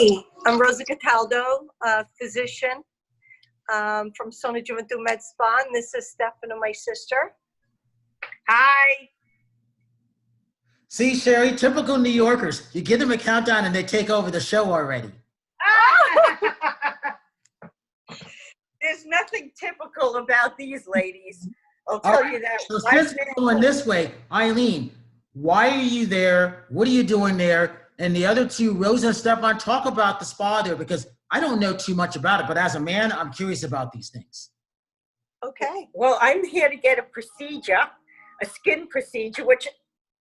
Hi, I'm Rosa Cataldo, a physician from Sono, Gioventu Med Spa, and this is Stef and my sister. Hi. See, Sherry, typical New Yorkers. You give them a countdown and they take over the show already. There's nothing typical about these ladies. I'll tell you that. So since we're going this way, Eileen, why are you there? What are you doing there? And the other two, Rosa and Stefan, talk about the spa there, because I don't know too much about it, but as a man, I'm curious about these things. Okay. Well, I'm here to get a procedure, a skin procedure, which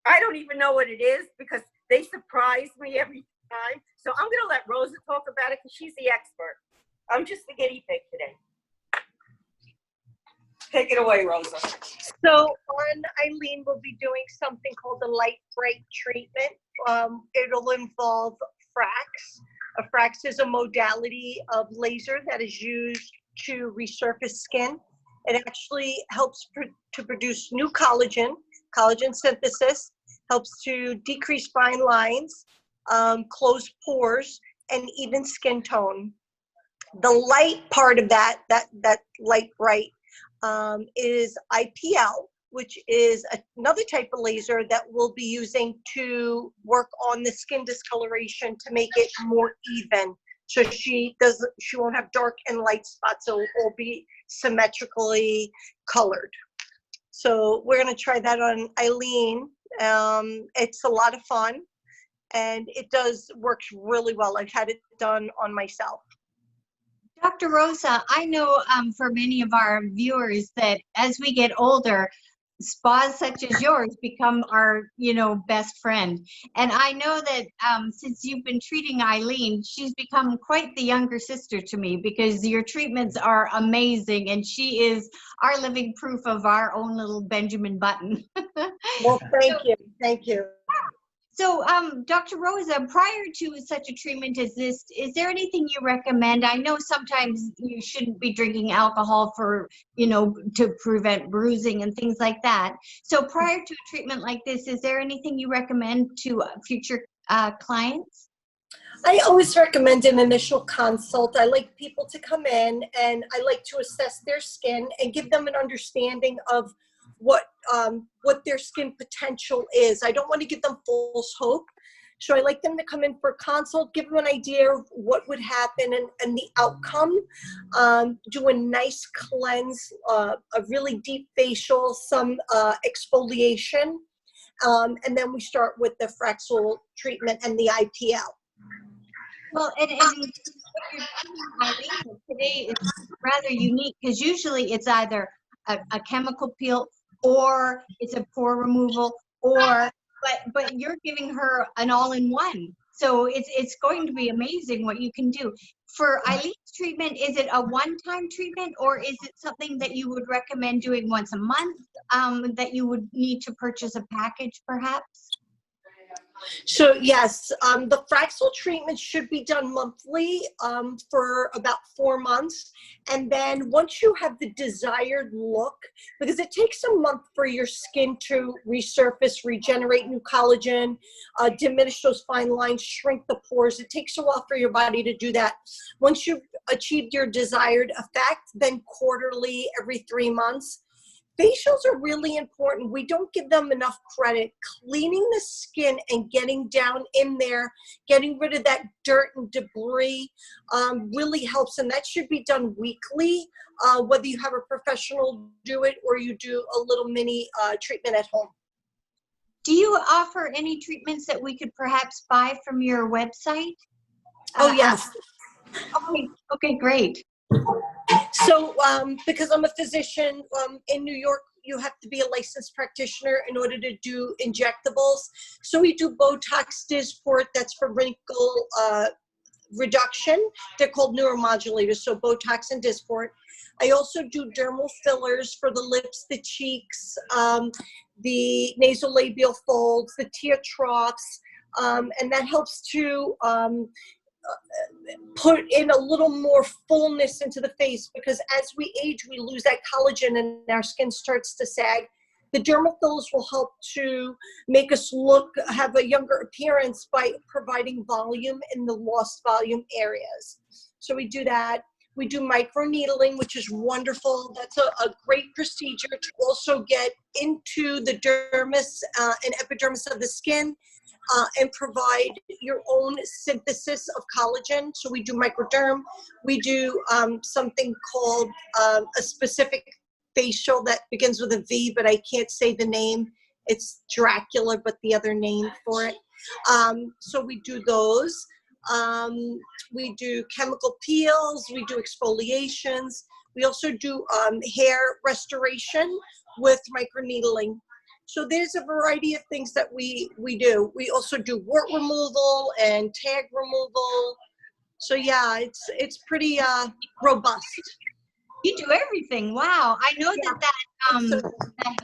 I don't even know what it is because they surprise me every time. So I'm going to let Rosa talk about it because she's the expert. I'm just the guinea pig today. Take it away, Rosa. So on Eileen, we'll be doing something called a light bright treatment. It'll involve frax. A frax is a modality of laser that is used to resurface skin. It actually helps to produce new collagen synthesis, helps to decrease fine lines, close pores, and even skin tone. The light part of that light bright is IPL, which is another type of laser that we'll be using to work on the skin discoloration to make it more even. So she won't have dark and light spots, so it will be symmetrically colored. So we're gonna try that on Eileen. It's a lot of fun and it works really well. I've had it done on myself. Dr. Rosa, I know for many of our viewers that as we get older, spas such as yours become our, best friend. And I know that since you've been treating Eileen, she's become quite the younger sister to me because your treatments are amazing and she is our living proof of our own little Benjamin Button. Well, thank you. So, Dr. Rosa, prior to such a treatment as this, is there anything you recommend? I know sometimes you shouldn't be drinking alcohol for, to prevent bruising and things like that. So prior to a treatment like this, is there anything you recommend to future clients? I always recommend an initial consult. I like people to come in and I like to assess their skin and give them an understanding of what their skin potential is. I don't want to give them false hope. So I like them to come in for a consult, give them an idea of what would happen and the outcome. Do a nice cleanse, a really deep facial, some exfoliation. And then we start with the Fraxel treatment and the IPL. Well, and what you're doing, Eileen, today is rather unique because usually it's either a chemical peel or it's a pore removal, but you're giving her an all-in-one. So it's going to be amazing what you can do. For Eileen's treatment, is it a one-time treatment or is it something that you would recommend doing once a month, that you would need to purchase a package perhaps? So yes, the Fraxel treatment should be done monthly for about 4 months. And then once you have the desired look, because it takes a month for your skin to resurface, regenerate new collagen, diminish those fine lines, shrink the pores. It takes a while for your body to do that. Once you've achieved your desired effect, then quarterly, every 3 months. Facials are really important. We don't give them enough credit. Cleaning the skin and getting down in there, getting rid of that dirt and debris really helps. And that should be done weekly, whether you have a professional do it or you do a little mini treatment at home. Do you offer any treatments that we could perhaps buy from your website? Oh, yes. Okay, great. So because I'm a physician in New York, you have to be a licensed practitioner in order to do injectables. So we do botox, Drysport, that's for wrinkle reduction. They're called neuromodulators, so botox and Drysport. I also do dermal fillers for the lips, the cheeks, the nasolabial folds, the tear troughs, and that helps to put in a little more fullness into the face, because as we age, we lose that collagen and our skin starts to sag. The dermal fillers will help to make us have a younger appearance by providing volume in the lost volume areas. So we do that. We do microneedling, which is wonderful. That's a great procedure to also get into the dermis and epidermis of the skin and provide your own synthesis of collagen. So we do microderm. We do something called a specific facial that begins with a V, but I can't say the name. It's Dracula, but the other name for it. So we do those. We do chemical peels. We do exfoliations. We also do hair restoration with microneedling. So there's a variety of things that we do. We also do wart removal and tag removal. So yeah, it's pretty robust. You do everything. Wow. I know that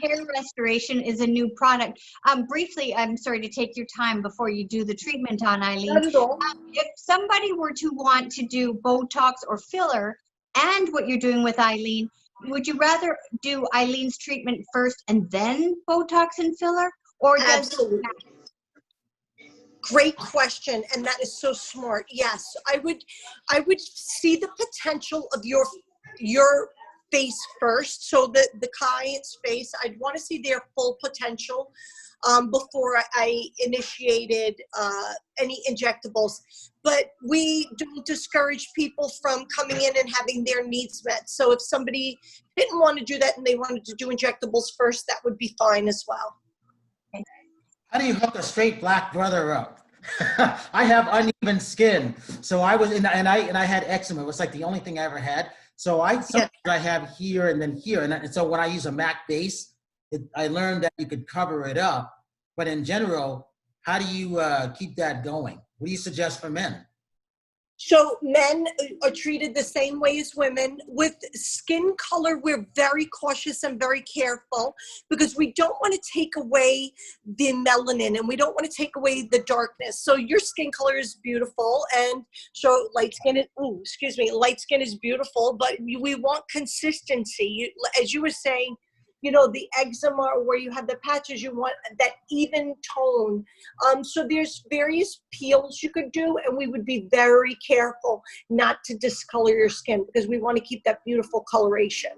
hair restoration is a new product. Briefly, I'm sorry to take your time before you do the treatment on Eileen. Not at all. If somebody were to want to do Botox or filler and what you're doing with Eileen, would you rather do Eileen's treatment first and then Botox and filler? Or does Absolutely. Great question, and that is so smart. Yes, I would see the potential of your face first. So the client's face, I'd want to see their full potential before I initiated any injectables. But we don't discourage people from coming in and having their needs met. So if somebody didn't want to do that and they wanted to do injectables first, that would be fine as well. How do you hook a straight black brother up? I have uneven skin, so I was and I had eczema. It was like the only thing I ever had. So I have here and then here, and so when I use a MAC base, I learned that you could cover it up. But in general, how do you keep that going? What do you suggest for men? So men are treated the same way as women. With skin color, we're very cautious and very careful because we don't want to take away the melanin and we don't want to take away the darkness. So your skin color is beautiful, and so light skin is beautiful, but we want consistency. As you were saying, you know, the eczema or where you have the patches, you want that even tone. So there's various peels you could do, and we would be very careful not to discolor your skin because we want to keep that beautiful coloration.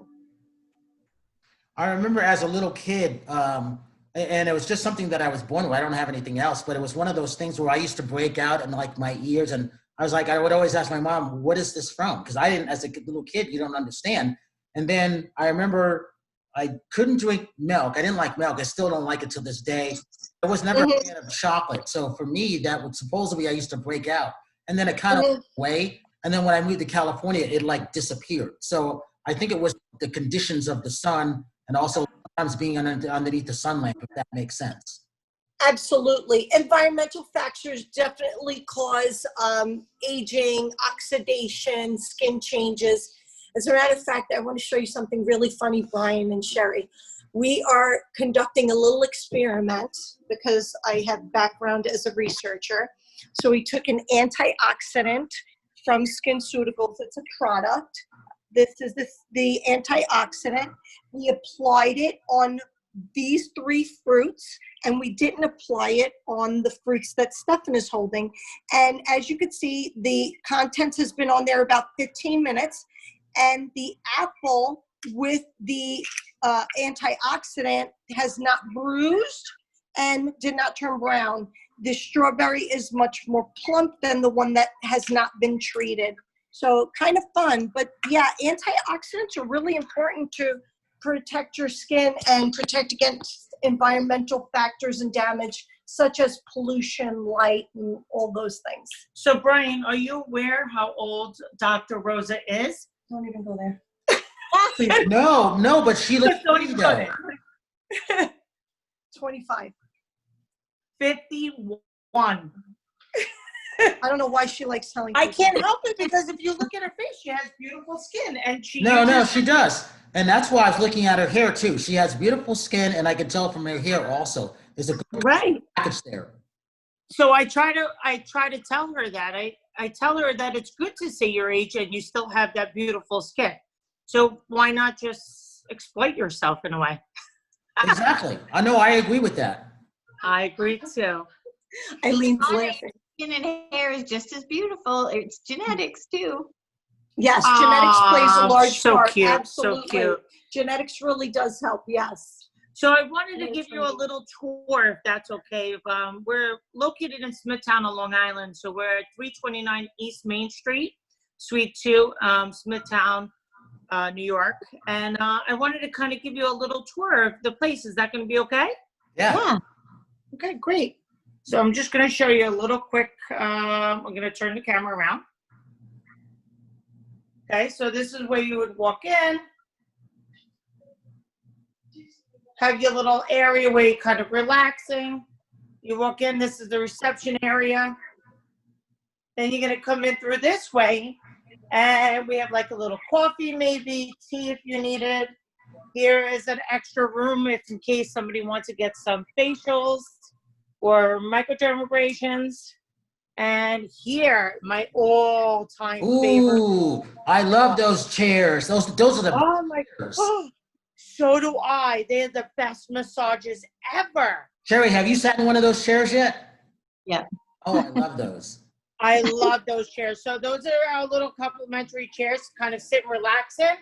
I remember as a little kid, and it was just something that I was born with. I don't have anything else, but it was one of those things where I used to break out in like my ears, and I was like, I would always ask my mom, what is this from? Because I didn't, as a little kid, you don't understand. And then I remember I couldn't drink milk. I didn't like milk. I still don't like it to this day. I was never a fan of chocolate. So for me, that would supposedly I used to break out. And then it kind of went away. And then when I moved to California, it like disappeared. So I think it was the conditions of the sun and also sometimes being underneath the sun lamp, if that makes sense. Absolutely. Environmental factors definitely cause aging, oxidation, skin changes. As a matter of fact, I want to show you something really funny, Brian and Sherry. We are conducting a little experiment because I have background as a researcher. So we took an antioxidant from SkinCeuticals. It's a product. This is the antioxidant. We applied it on these 3 fruits, and we didn't apply it on the fruits that Stefan is holding. And as you can see, the contents has been on there about 15 minutes. And the apple with the antioxidant has not bruised and did not turn brown. The strawberry is much more plump than the one that has not been treated. So kind of fun, but yeah, antioxidants are really important to protect your skin and protect against environmental factors and damage, such as pollution, light, and all those things. So Brian, are you aware how old Dr. Rosa is? Don't even go there. No, but she looks Don't pretty even though. go there. 25. 51. I don't know why she likes telling I people. can't help it because if you look at her face, she has beautiful skin, and she No, she does. And that's why I was looking at her hair too. She has beautiful skin, and I can tell from her hair also. There's a good right. package there. So I try to tell her that. I tell her that it's good to see your age and you still have that beautiful skin. So why not just exploit yourself in a way? Exactly. I know, I agree with that. I agree too. Eileen's Honey, laughing. Skin and hair is just as beautiful. It's genetics too. Yes, genetics plays a Aw, large so part. cute, so Absolutely. cute. Genetics really does help, yes. So I wanted to give you a little tour, if that's okay. We're located in Smithtown on Long Island. So we're at 329 East Main Street, Suite 2, Smithtown, New York. And I wanted to kind of give you a little tour of the place. Is that going to be okay? Yeah. Okay, great. So I'm just going to show you a little quick, I'm going to turn the camera around. Okay, so this is where you would walk in. Have your little area where you're kind of relaxing. You walk in, this is the reception area. Then you're gonna come in through this way, and we have like a little coffee, maybe tea if you need it. Here is an extra room if in case somebody wants to get some facials or microdermabrasions. And here, my all-time favorite. Ooh, I love those chairs. Those are the Oh my best. God. So do I. They're the best massages ever. Sherry, have you sat in one of those chairs yet? Yeah. Oh, I love those. I love those chairs. So those are our little complimentary chairs to kind of sit and relax in.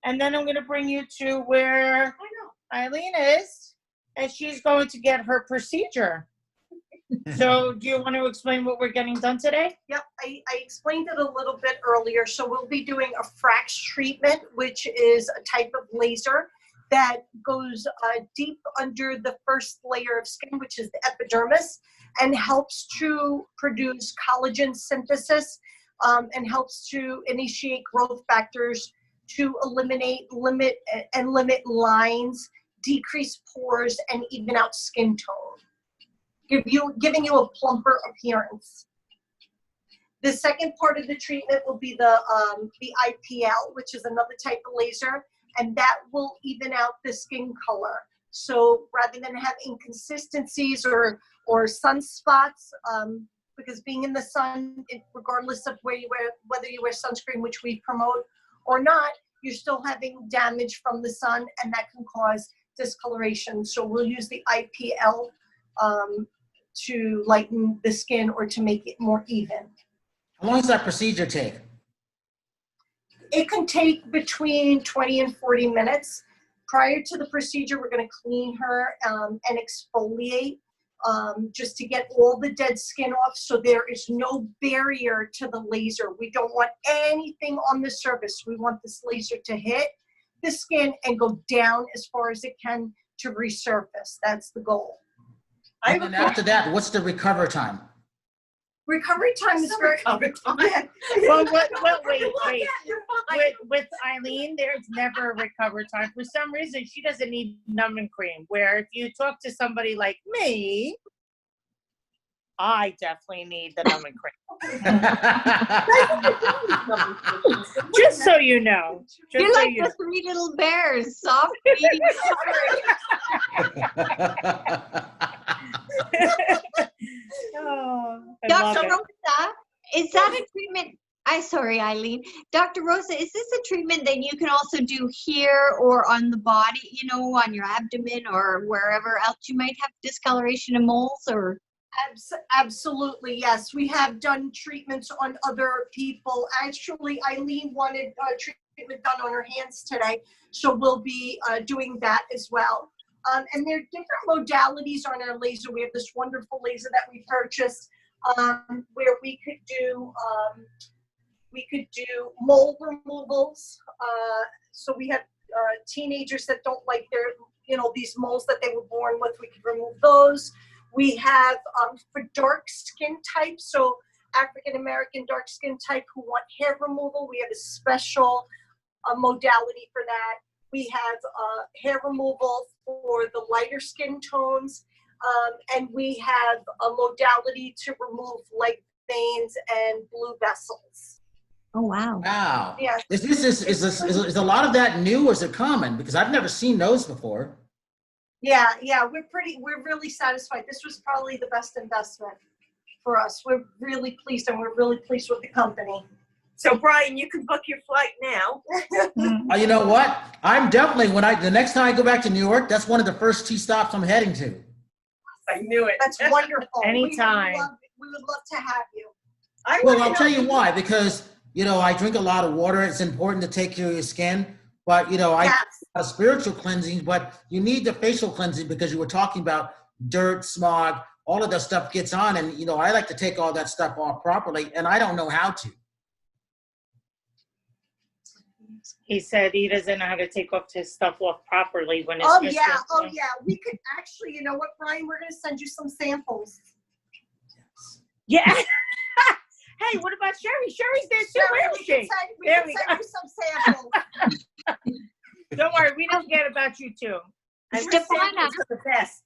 And then I'm going to bring you to where Eileen is, and she's going to get her procedure. So do you want to explain what we're getting done today? Yep, I explained it a little bit earlier. So we'll be doing a frax treatment, which is a type of laser that goes deep under the first layer of skin, which is the epidermis, and helps to produce collagen synthesis and helps to initiate growth factors to limit lines, decrease pores, and even out skin tone, giving you a plumper appearance. The second part of the treatment will be the IPL, which is another type of laser, and that will even out the skin color. So rather than have inconsistencies or sunspots, because being in the sun, regardless of where you wear, whether you wear sunscreen, which we promote or not, you're still having damage from the sun, and that can cause discoloration. So we'll use the IPL to lighten the skin or to make it more even. How long does that procedure take? It can take between 20 and 40 minutes. Prior to the procedure, we're going to clean her and exfoliate just to get all the dead skin off, so there is no barrier to the laser. We don't want anything on the surface. We want this laser to hit the skin and go down as far as it can to resurface. That's the goal. And then after that, what's the recover time? Recovery time is very. Yeah. Well, wait. With Eileen, there's never a recovery time. For some reason, she doesn't need numbing cream. Where if you talk to somebody like me, I definitely need the numbing cream. Just so you know. Just You're so like you the three little bears, soft, medium, Oh, I love Dr. it. Rosa, is that a treatment? Sorry, Eileen. Dr. Rosa, is this a treatment that you can also do here or on the body, you know, on your abdomen or wherever else you might have discoloration and moles or? Absolutely, yes. We have done treatments on other people. Actually, Eileen wanted treatment done on her hands today, so we'll be doing that as well. And there are different modalities on our laser. We have this wonderful laser that we purchased where we could do mole removals. So we have teenagers that don't like their, these moles that they were born with. We could remove those. We have for dark skin types, so African American dark skin type who want hair removal, we have a special modality for that. We have hair removal for the lighter skin tones, and we have a modality to remove leg veins and blue vessels. Oh, wow. Wow. Yes. Is a lot of that new or is it common? Because I've never seen those before. Yeah, we're really satisfied. This was probably the best investment for us. We're really pleased, and we're really pleased with the company. So Brian, you can book your flight now. You know what? I'm definitely, the next time I go back to New York, that's one of the first 2 stops I'm heading to. I knew it. That's wonderful. Anytime. We would love to have you. Well, I'll tell you why, because, I drink a lot of water. It's important to take care of your skin. But, I do a lot of spiritual cleansing, but you need the facial cleansing because you were talking about dirt, smog, all of that stuff gets on. And, I like to take all that stuff off properly, and I don't know how to. He said he doesn't know how to take off his stuff off properly when it's Oh yeah. We could actually, you know what, Brian? We're going to send you some samples. Yeah. Hey, what about Sherry? Sherry's there too. Where is she? We can send you some samples. Don't worry, we don't forget about you too. And the samples are the best.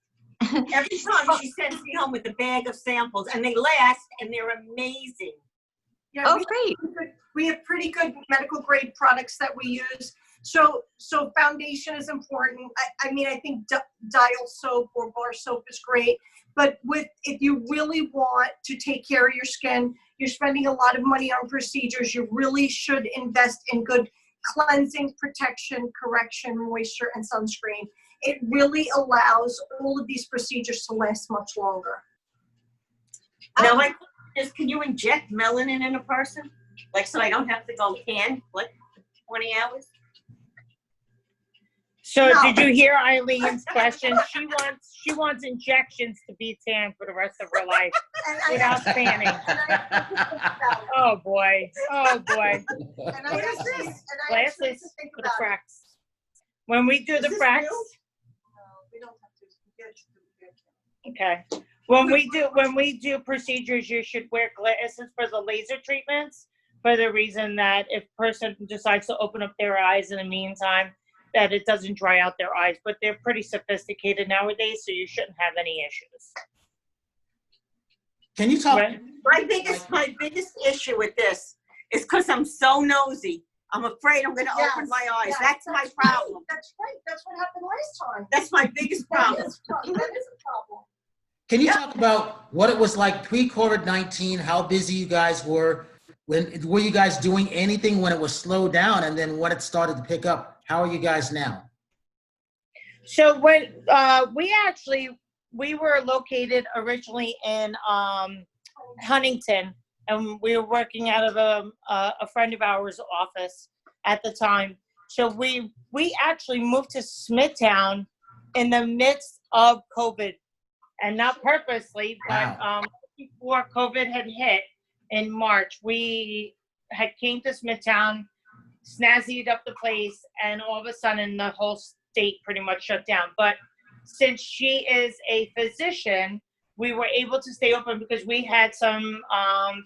Every time she sends me home with a bag of samples, and they last, and they're amazing. Yeah, Oh, great. We have pretty good medical grade products that we use. So foundation is important. I mean, I think dial soap or bar soap is great. But if you really want to take care of your skin, you're spending a lot of money on procedures. You really should invest in good cleansing, protection, correction, moisture, and sunscreen. It really allows all of these procedures to last much longer. Now, my question is, can you inject melanin in a person? Like, so I don't have to go tan, like 20 hours? So No. did you hear Eileen's question? She wants injections to be tan for the rest of her life without tanning. Oh boy. Glasses for the cracks. When we do the cracks. We don't have to. Okay. When we do procedures, you should wear glasses for the laser treatments for the reason that if a person decides to open up their eyes in the meantime, that it doesn't dry out their eyes. But they're pretty sophisticated nowadays, so you shouldn't have any issues. Can you talk? My biggest issue with this is because I'm so nosy. I'm afraid I'm going to open my eyes. That's my problem. That's right. That's what happened last time. That's my biggest problem. That is a problem. Can you talk about what it was like pre-COVID-19, how busy you guys were? Were you guys doing anything when it was slowed down, and then when it started to pick up? How are you guys now? So when we were located originally in Huntington, and we were working out of a friend of ours' office at the time. So we actually moved to Smithtown in the midst of COVID, and not purposely, but before COVID had hit in March, we had came to Smithtown, snazzied up the place, and all of a sudden the whole state pretty much shut down. But since she is a physician, we were able to stay open because we had some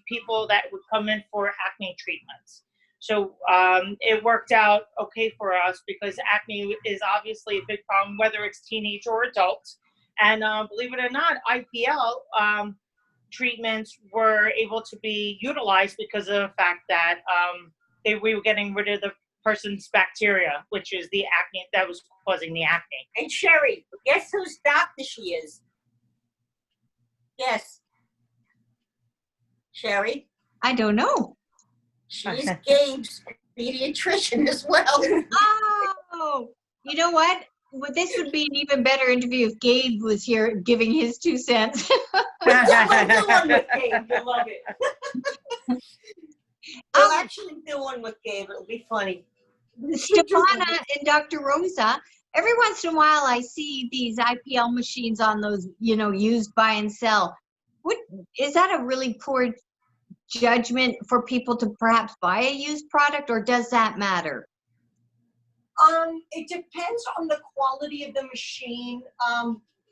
people that would come in for acne treatments. So it worked out okay for us because acne is obviously a big problem, whether it's teenage or adult. And believe it or not, IPL treatments were able to be utilized because of the fact that we were getting rid of the person's bacteria, which is the acne that was causing the acne. And Sherry, guess whose doctor she is? Yes. Sherry? I don't know. She's Gabe's pediatrician as well. Oh, you know what? Well, this would be an even better interview if Gabe was here giving his 2 cents. We'll do one with Gabe. You'll love it. We'll actually do one with Gabe. It'll be funny. Stefana and Dr. Rosa, every once in a while I see these IPL machines on those, used buy and sell. Is that a really poor judgment for people to perhaps buy a used product, or does that matter? It depends on the quality of the machine.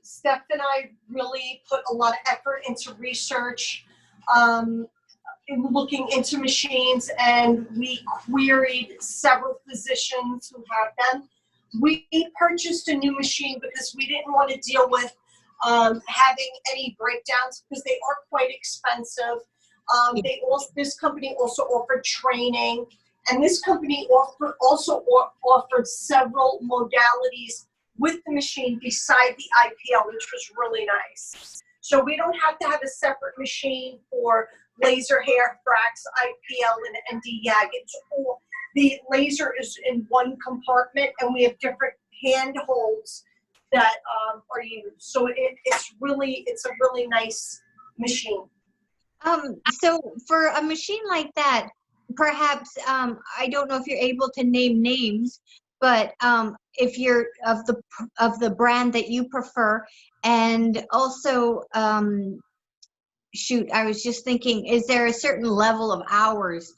Steph and I really put a lot of effort into research, in looking into machines, and we queried several physicians who have them. We purchased a new machine because we didn't want to deal with having any breakdowns because they are quite expensive. This company also offered training, and this company also offered several modalities with the machine beside the IPL, which was really nice. So we don't have to have a separate machine for laser hair, frax, IPL, and DYAG. It's all, the laser is in one compartment, and we have different handholds that are used. So it's a really nice machine. So for a machine like that, perhaps, I don't know if you're able to name names, but if you're of the brand that you prefer, and also, shoot, I was just thinking, is there a certain level of hours,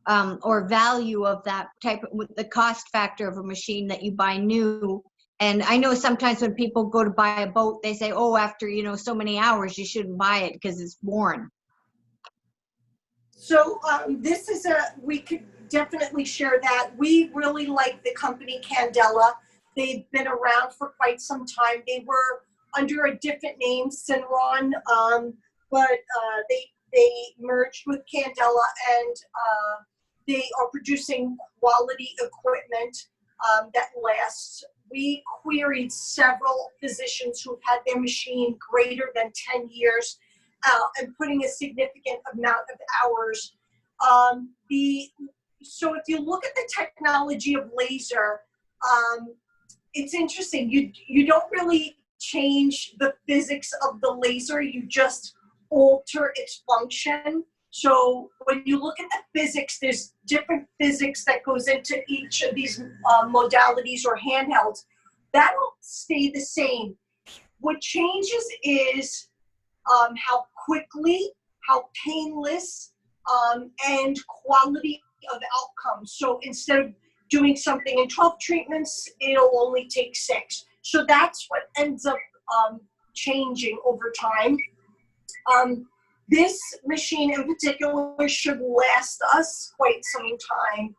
or value of that type of, with the cost factor of a machine that you buy new? And I know sometimes when people go to buy a boat, they say, oh, after, so many hours, you shouldn't buy it because it's worn. So we could definitely share that. We really like the company Candela. They've been around for quite some time. They were under a different name, Synron, but they merged with Candela, and they are producing quality equipment that lasts. We queried several physicians who've had their machine greater than 10 years and putting a significant amount of hours. So if you look at the technology of laser, it's interesting. You don't really change the physics of the laser. You just alter its function. So when you look at the physics, there's different physics that goes into each of these modalities or handhelds. That'll stay the same. What changes is how quickly, how painless, and quality of outcomes. So instead of doing something in 12 treatments, it'll only take 6. So that's what ends up changing over time. This machine in particular should last us quite some time,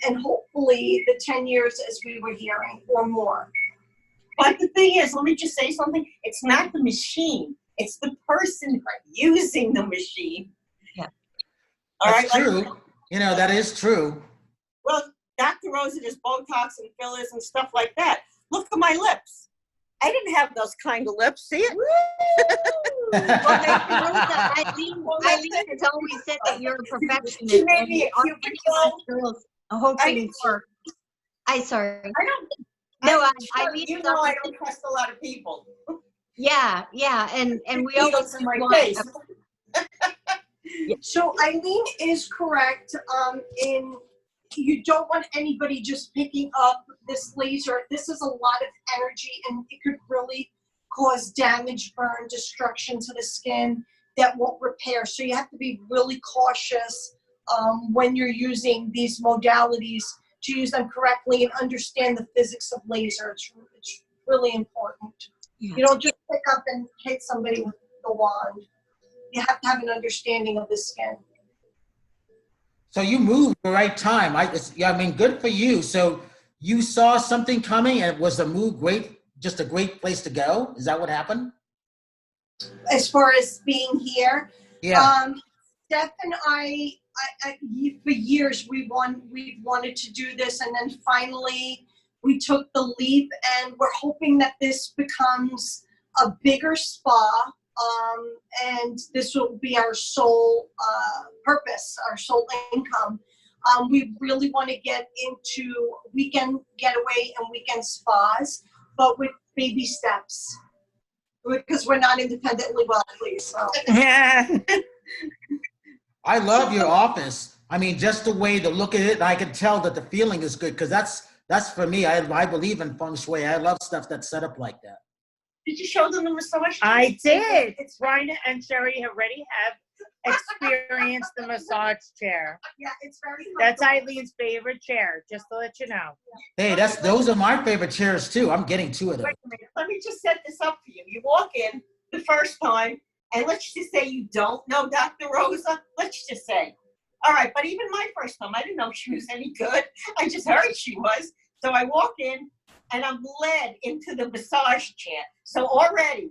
and hopefully the 10 years as we were hearing or more. But the thing is, let me just say something. It's not the machine. It's the person using the machine. Yeah. That's true. That is true. Well, Dr. Rosa does Botox and fillers and stuff like that. Look at my lips. I didn't have those kind of lips. See it? Well, Dr. Rosa, Eileen has always said that you're a perfectionist. She made me a cute girl. Hoping for. Sorry. I don't. No, Eileen, I don't trust a lot of people. Yeah, and we always in my face. So Eileen is correct in you don't want anybody just picking up this laser. This is a lot of energy, and it could really cause damage, burn, destruction to the skin that won't repair. So you have to be really cautious when you're using these modalities to use them correctly and understand the physics of laser. It's really important. Yeah. You don't just pick up and hit somebody with the wand. You have to have an understanding of the skin. So you moved the right time. Good for you. So you saw something coming, and was the move great? Just a great place to go? Is that what happened? As far as being here, yeah. Stef and I for years we've wanted to do this, and then finally we took the leap, and we're hoping that this becomes a bigger spa. And this will be our sole purpose, our sole income. We really want to get into weekend getaway and weekend spas, but with baby steps, because we're not independently wealthy. So. I love your office. Just the way to look at it, I can tell that the feeling is good, because that's for me. I believe in feng shui. I love stuff that's set up like that. Did you show them the massage? I did. Rhina and Sherry already have experienced the massage chair. Yeah, it's very comfortable. That's Eileen's favorite chair, just to let you know. Hey, those are my favorite chairs too. I'm getting 2 of them. Wait a minute. Let me just set this up for you. You walk in the first time, and let's just say you don't know Dr. Rosa. Let's just say. All right, but even my first time, I didn't know she was any good. I just heard she was. So I walk in, and I'm led into the massage chair. So already,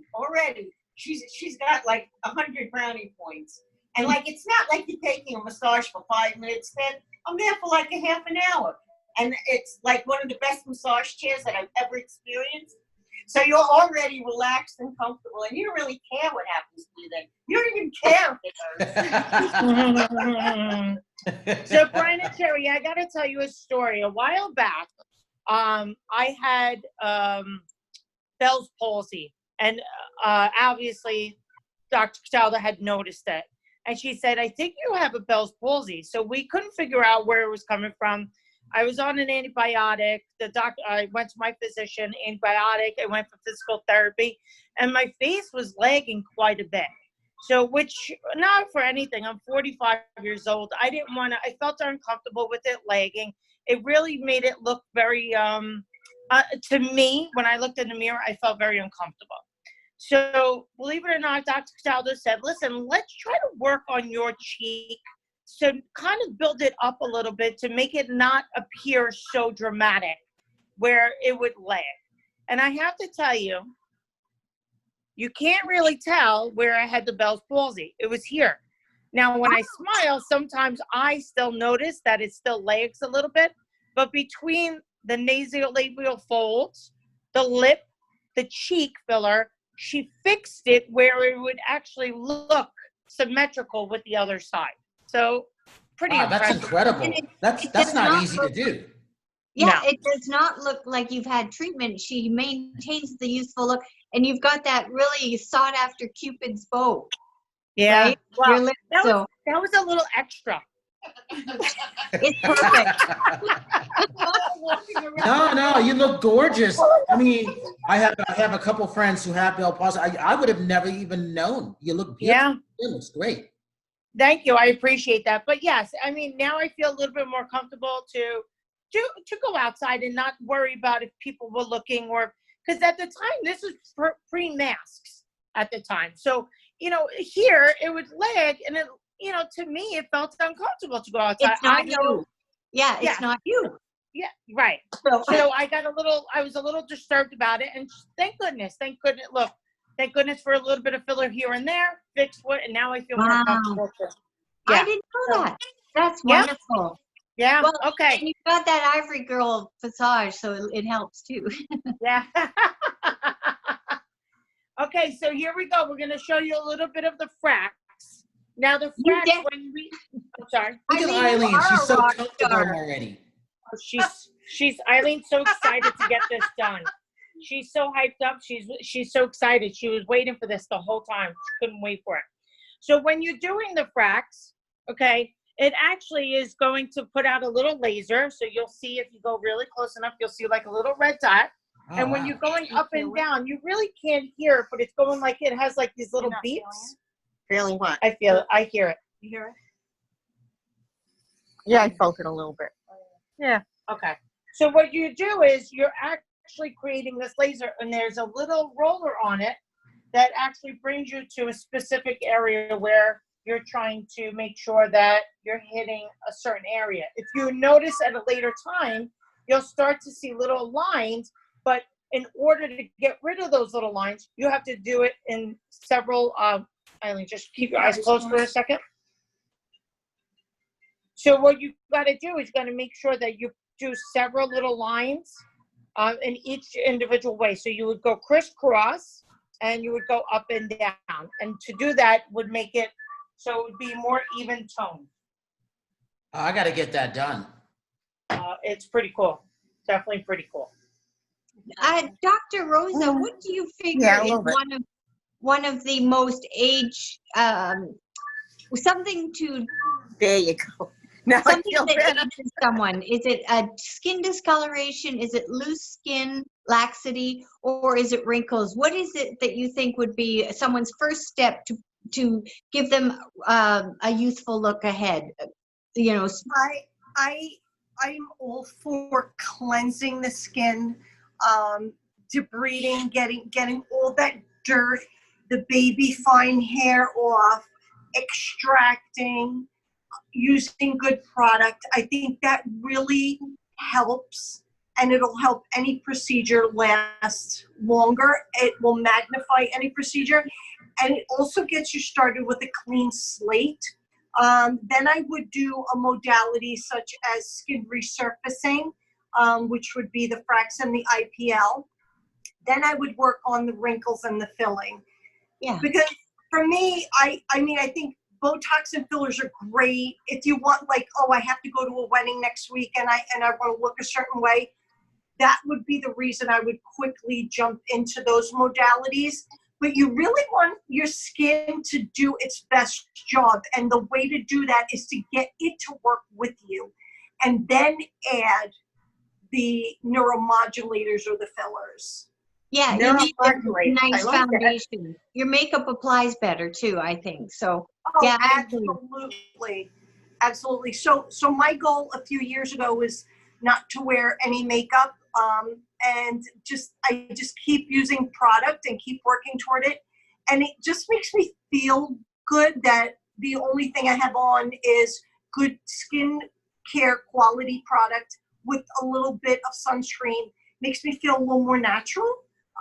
she's got like 100 brownie points. And it's not like you're taking a massage for 5 minutes, then I'm there for like a half an hour. And it's like one of the best massage chairs that I've ever experienced. So you're already relaxed and comfortable, and you don't really care what happens to you then. You don't even care if it hurts. So Brian and Sherry, I got to tell you a story. A while back, I had Bell's palsy, and obviously Dr. Cataldo had noticed it. And she said, I think you have a Bell's palsy. So we couldn't figure out where it was coming from. I was on an antibiotic. I went to my physician, antibiotic. I went for physical therapy, and my face was lagging quite a bit. So, which, not for anything, I'm 45 years old. I felt uncomfortable with it lagging. It really made it look very, to me, when I looked in the mirror, I felt very uncomfortable. So, believe it or not, Dr. Cataldo said, listen, let's try to work on your cheek. So kind of build it up a little bit to make it not appear so dramatic where it would lag. And I have to tell you, you can't really tell where I had the Bell's palsy. It was here. Now, when I smile, sometimes I still notice that it still lags a little bit, but between the nasolabial folds, the lip, the cheek filler, she fixed it where it would actually look symmetrical with the other side. So pretty Wow, impressive. that's incredible. That's not easy to do. Yeah, No. it does not look like you've had treatment. She maintains the youthful look, and you've got that really sought after Cupid's bow. Yeah. Right? Well, Your lips, so that was a little extra. it's perfect. No, you look gorgeous. I mean, I have a couple friends who have Bell's palsy. I would have never even known. You look beautiful. Yeah. It looks great. Thank you. I appreciate that. But yes, I mean, now I feel a little bit more comfortable to go outside and not worry about if people were looking, or because at the time this was pre-masks at the time. So, here it would lag, and it, to me, it felt uncomfortable to go outside. It's not you. Yeah, it's not you. Yeah, right. So I was a little disturbed about it, and thank goodness, look, thank goodness for a little bit of filler here and there, fixed what, and now I feel more comfortable too. Yeah. I didn't know that. That's wonderful. Yeah, Well, okay. and you've got that Ivory Girl visage, so it helps too. Yeah. Okay, so here we go. We're going to show you a little bit of the fracks. Now the fracks, I'm sorry. Look at Eileen. She's so comfortable already. She's Eileen's so excited to get this done. She's so hyped up. She's so excited. She was waiting for this the whole time. She couldn't wait for it. So when you're doing the fracks, okay, it actually is going to put out a little laser. So you'll see, if you go really close enough, you'll see like a little red dot. Oh, and when you're going up and down, you really can't hear it, but it's going like, it has like these little beeps. Feeling what? I feel it. I hear it. You hear it? Yeah, I felt it a little bit. Yeah. Okay. So what you do is you're actually creating this laser, and there's a little roller on it that actually brings you to a specific area where you're trying to make sure that you're hitting a certain area. If you notice at a later time, you'll start to see little lines, but in order to get rid of those little lines, you have to do it in several, Eileen, just keep your eyes closed for a second. So what you got to do is you got to make sure that you do several little lines in each individual way. So you would go crisscross, and you would go up and down. And to do that would make it so it would be more even tone. I got to get that done. It's pretty cool. Definitely pretty cool. Dr. Rosa, what do you figure is one of the most something to There you go. Now something that ages someone? Is it a skin discoloration? Is it loose skin, laxity, or is it wrinkles? What is it that you think would be someone's first step to give them a youthful look ahead? I'm all for cleansing the skin, debriding, getting all that dirt, the baby fine hair off, extracting, using good product. I think that really helps, and it'll help any procedure last longer. It will magnify any procedure, and it also gets you started with a clean slate. Then I would do a modality such as skin resurfacing, which would be the fracks and the IPL. then I would work on the wrinkles and the filling. Yeah. Because for me, I mean, I think Botox and fillers are great. If you want, like, oh, I have to go to a wedding next week and I want to look a certain way, that would be the reason I would quickly jump into those modalities. But you really want your skin to do its best job. And the way to do that is to get it to work with you and then add the neuromodulators or the fillers. Yeah, you need a Neuromodulators. nice I like that. foundation. Your makeup applies better too, I think. So, Oh, yeah, I agree. absolutely. Absolutely. So my goal a few years ago was not to wear any makeup, and I just keep using product and keep working toward it. And it just makes me feel good that the only thing I have on is good skin care quality product with a little bit of sunscreen. Makes me feel a little more natural.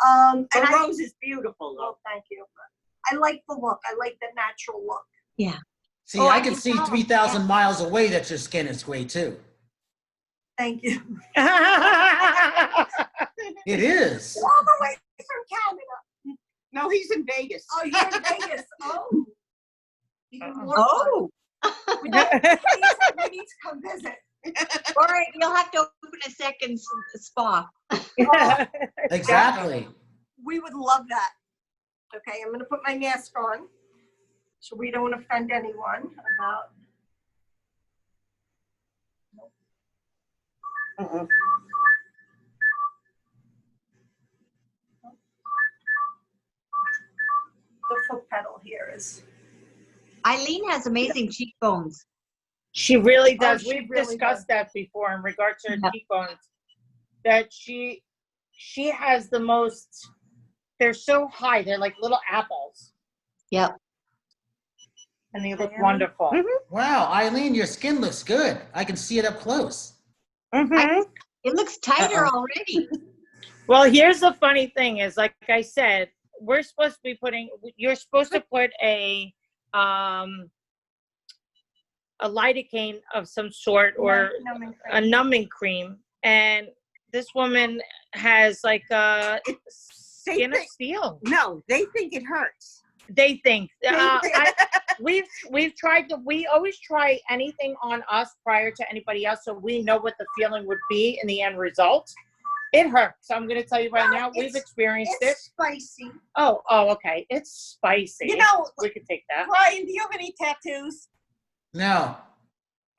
And Rose is beautiful, though. Oh, thank you. I like the look. I like the natural look. Yeah. See, Oh, I I can can see tell. 3,000 miles away that your skin is great too. Thank you. It is. All the way from Canada. No, he's in Vegas. Oh, you're in Vegas. Oh. Even more fun. Oh, We need to come visit. all right. You'll have to open a second spa. Oh, Exactly. we would love that. Okay, I'm going to put my mask on so we don't offend anyone about. Mm-mm. The foot pedal here is. Eileen has amazing cheekbones. She really does. she We've really discussed that before in regards to her Yeah. cheekbones. That she has the most. They're so high. They're like little apples, Yep. and they look Yeah. wonderful. Wow, Eileen, your skin looks good. I can see it up close. Mm-hmm. It looks tighter already. Well, here's the funny thing is, like I said, you're supposed to put a lidocaine of some sort or a numbing cream. And this woman has like skin of steel. No, they think it hurts. They think. We always try anything on us prior to anybody else so we know what the feeling would be in the end result. It hurts. I'm going to tell you right now, we've experienced it. It's spicy. Oh, okay. It's spicy. You know, we could take that. Brian, do you have any tattoos? No.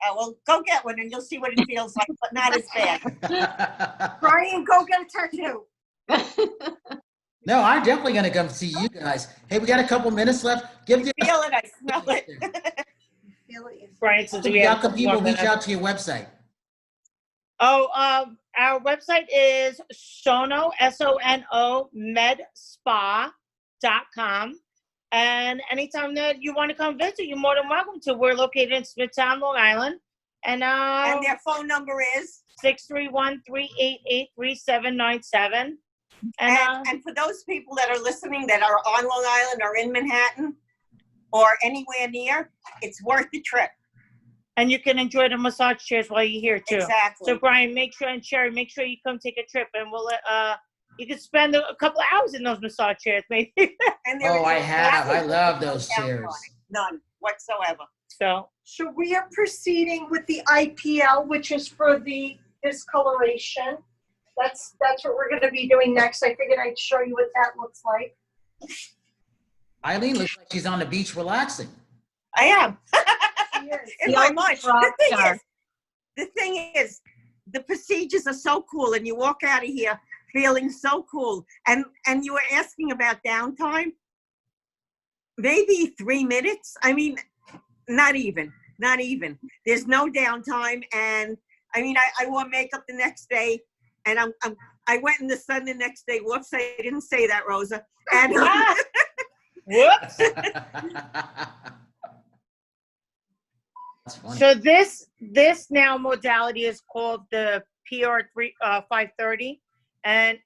Oh, well, go get one and you'll see what it feels like, but not as bad. Brian, go get a tattoo. No, I'm definitely going to come see you guys. Hey, we got a couple minutes left. Give the Feel it, I smell it. Feel it. Brian says we how have can people 1 reach minute. out to your website? Oh, our website is Sono, SONO, medspa.com. And anytime that you want to come visit, you're more than welcome to. We're located in Smithtown, Long Island. And And their phone number is? 631-388-3797. And for those people that are listening that are on Long Island or in Manhattan or anywhere near, it's worth the trip. And you can enjoy the massage chairs while you're here too. Exactly. So Brian, and Sherry, make sure you come take a trip, and we'll you can spend a couple of hours in those massage chairs, maybe. And there Oh, is I have. I love no those downtime. chairs. None whatsoever. So So we are proceeding with the IPL, which is for the discoloration. That's what we're going to be doing next. I figured I'd show you what that looks like. Eileen looks like she's on the beach relaxing. I am. Yes. In The my ultimate mind. rock star. The thing is, the procedures are so cool, and you walk out of here feeling so cool. And you were asking about downtime. Maybe 3 minutes. I mean, not even. There's no downtime. And I mean, I wore makeup the next day, and I went in the sun the next day. Whoops, I didn't say that, Rosa. And whoops. That's funny. So this now modality is called the PR530, and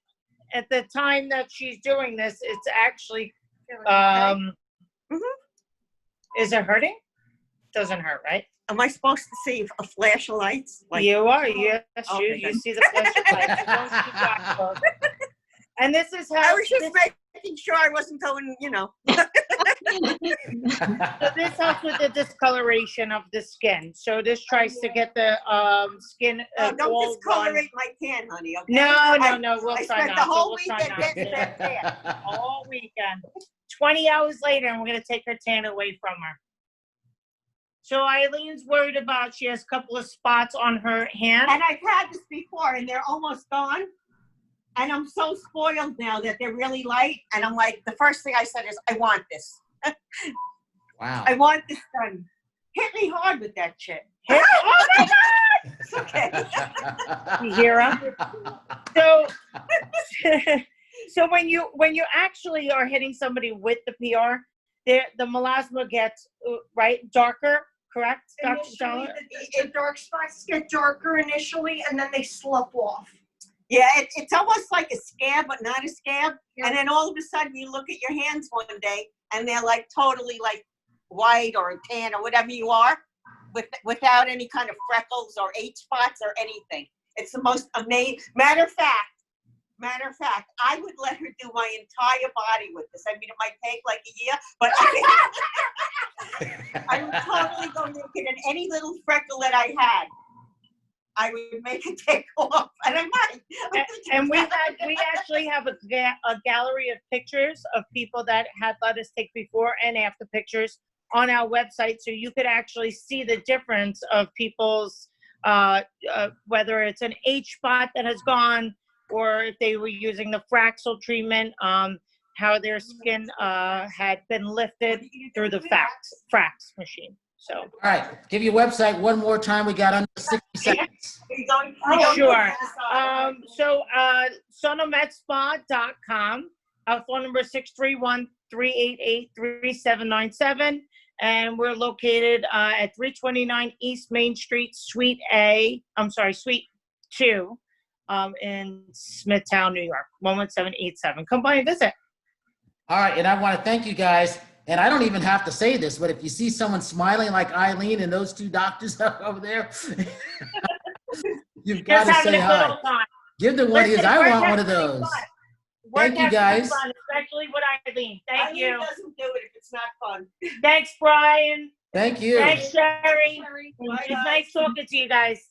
at the time that she's doing this, it's actually Is it hurting? Doesn't hurt, right? am I supposed to see a flash of lights? You are. Yes, Okay, you good. see the flash of lights. Don't keep that close. And this is I how, was just making sure I wasn't going, so this helps with the discoloration of the skin. So this tries to get the skin don't all discolorate my tan, honey, okay? No, we'll I try spent not the to. whole We'll try weekend not getting to. that tan. All weekend. 20 hours later, and we're going to take her tan away from her. So Eileen's worried about, she has a couple of spots on her hand. And I've had this before, and they're almost gone. And I'm so spoiled now that they're really light. And I'm like, the first thing I said is, I want this. Wow. I want this done. Hit me hard with that shit. Oh my God! It's okay. You hear her? So when you actually are hitting somebody with the PR, the melasma gets darker, correct, Dr. Initially, Charlotte? the dark spots get darker initially, and then they slough off. Yeah, it's almost like a scab, but not a scab. Yeah. And then all of a sudden you look at your hands one day and they're like totally like white or tan or whatever you are, without any kind of freckles or H spots or anything. It's the most amazing. Matter of fact, I would let her do my entire body with this. I mean, it might take like a year, but I would totally go naked, and any little freckle that I had, I would make it take off, and I might. And we actually have a gallery of pictures of people that had let us take before and after pictures on our website, so you could actually see the difference of people's, whether it's an H spot that has gone, or if they were using the Fraxel treatment, how their skin had been lifted through the Frax machine. So. All right, give your website one more time. We got under 60 seconds. Sure. So sonometspa.com. Our phone number is 631-388-3797. And we're located at 329 East Main Street, Suite 2, in Smithtown, New York, 11787. Come by and visit. All right, and I want to thank you guys. And I don't even have to say this, but if you see someone smiling like Eileen and those two doctors over there, you've got to say hi. Give them one of these. I want one of those. Thank you, guys. Fun, especially with Eileen. Thank you. Doesn't do it if it's not fun. Thanks, Brian. Thank you. Thanks, Sherry. It's nice talking to you guys.